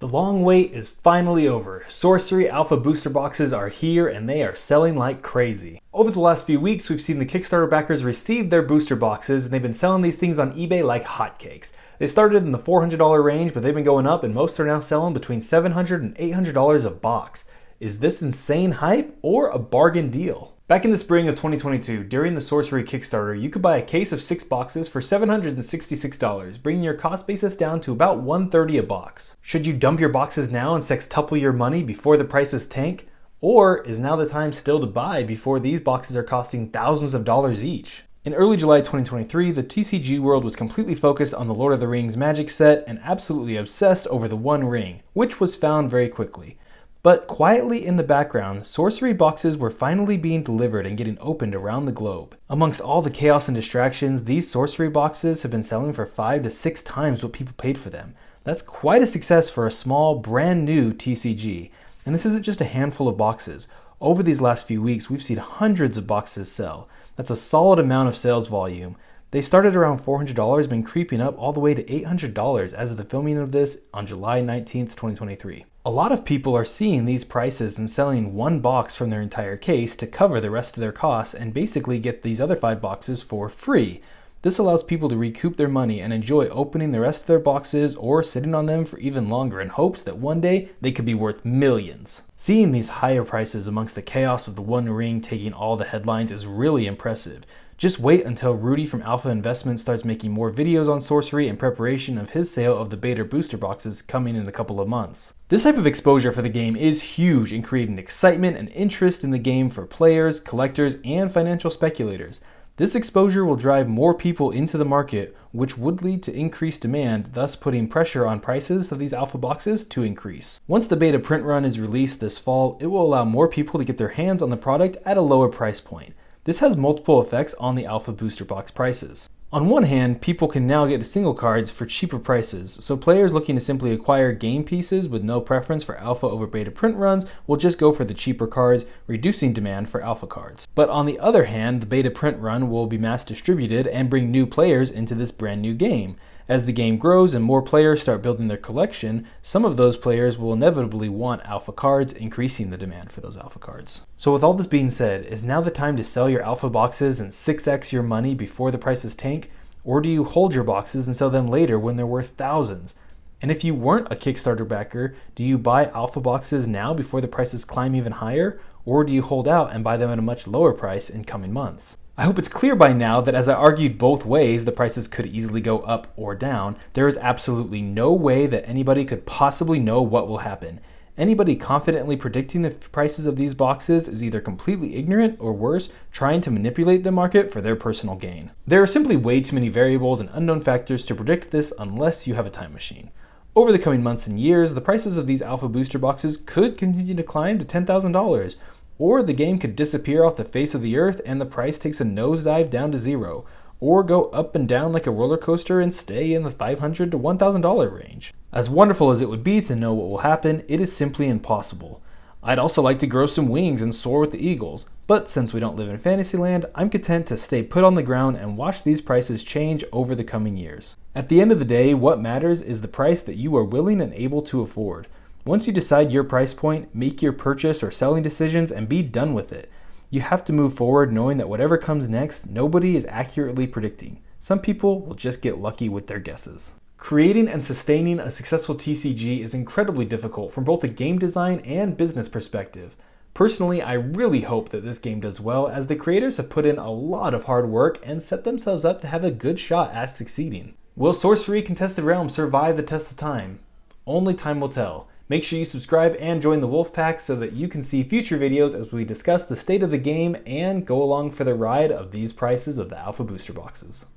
The long wait is finally over. Sorcery Alpha booster boxes are here and they are selling like crazy. Over the last few weeks, we've seen the Kickstarter backers receive their booster boxes and they've been selling these things on eBay like hotcakes. They started in the $400 range, but they've been going up and most are now selling between $700 and $800 a box. Is this insane hype or a bargain deal? Back in the spring of 2022, during the Sorcery Kickstarter, you could buy a case of 6 boxes for $766, bringing your cost basis down to about $130 a box. Should you dump your boxes now and sextuple your money before the prices tank? Or is now the time still to buy before these boxes are costing thousands of dollars each? In early July 2023, the TCG world was completely focused on the Lord of the Rings Magic set and absolutely obsessed over the One Ring, which was found very quickly. But quietly in the background, sorcery boxes were finally being delivered and getting opened around the globe. Amongst all the chaos and distractions, these sorcery boxes have been selling for 5 to 6 times what people paid for them. That's quite a success for a small, brand new TCG. And this isn't just a handful of boxes. Over these last few weeks, we've seen hundreds of boxes sell. That's a solid amount of sales volume. They started around $400, been creeping up all the way to $800 as of the filming of this on July 19th, 2023. A lot of people are seeing these prices and selling one box from their entire case to cover the rest of their costs and basically get these other 5 boxes for free. This allows people to recoup their money and enjoy opening the rest of their boxes or sitting on them for even longer in hopes that one day they could be worth millions. Seeing these higher prices amongst the chaos of the One Ring taking all the headlines is really impressive. Just wait until Rudy from Alpha Investments starts making more videos on sorcery in preparation of his sale of the beta booster boxes coming in a couple of months. This type of exposure for the game is huge in creating excitement and interest in the game for players, collectors, and financial speculators. This exposure will drive more people into the market, which would lead to increased demand, thus putting pressure on prices of these alpha boxes to increase. Once the beta print run is released this fall, it will allow more people to get their hands on the product at a lower price point. This has multiple effects on the alpha booster box prices. On one hand, people can now get single cards for cheaper prices, so players looking to simply acquire game pieces with no preference for alpha over beta print runs will just go for the cheaper cards, reducing demand for alpha cards. But on the other hand, the beta print run will be mass distributed and bring new players into this brand new game. As the game grows and more players start building their collection, some of those players will inevitably want alpha cards, increasing the demand for those alpha cards. So with all this being said, is now the time to sell your alpha boxes and 6x your money before the prices tank? Or do you hold your boxes and sell them later when they're worth thousands? And if you weren't a Kickstarter backer, do you buy alpha boxes now before the prices climb even higher? Or do you hold out and buy them at a much lower price in coming months? I hope it's clear by now that as I argued both ways, the prices could easily go up or down. There is absolutely no way that anybody could possibly know what will happen. Anybody confidently predicting the prices of these boxes is either completely ignorant or worse, trying to manipulate the market for their personal gain. There are simply way too many variables and unknown factors to predict this unless you have a time machine. Over the coming months and years, the prices of these alpha booster boxes could continue to climb to $10,000. Or the game could disappear off the face of the earth and the price takes a nosedive down to zero, or go up and down like a roller coaster and stay in the $500 to $1,000 range. As wonderful as it would be to know what will happen, it is simply impossible. I'd also like to grow some wings and soar with the eagles, but since we don't live in Fantasyland, I'm content to stay put on the ground and watch these prices change over the coming years. At the end of the day, what matters is the price that you are willing and able to afford. Once you decide your price point, make your purchase or selling decisions and be done with it. You have to move forward knowing that whatever comes next, nobody is accurately predicting. Some people will just get lucky with their guesses. Creating and sustaining a successful TCG is incredibly difficult from both a game design and business perspective. Personally, I really hope that this game does well as the creators have put in a lot of hard work and set themselves up to have a good shot at succeeding. Will Sorcery Contested Realm survive the test of time? Only time will tell. Make sure you subscribe and join the Wolf Pack so that you can see future videos as we discuss the state of the game and go along for the ride of these prices of the alpha booster boxes.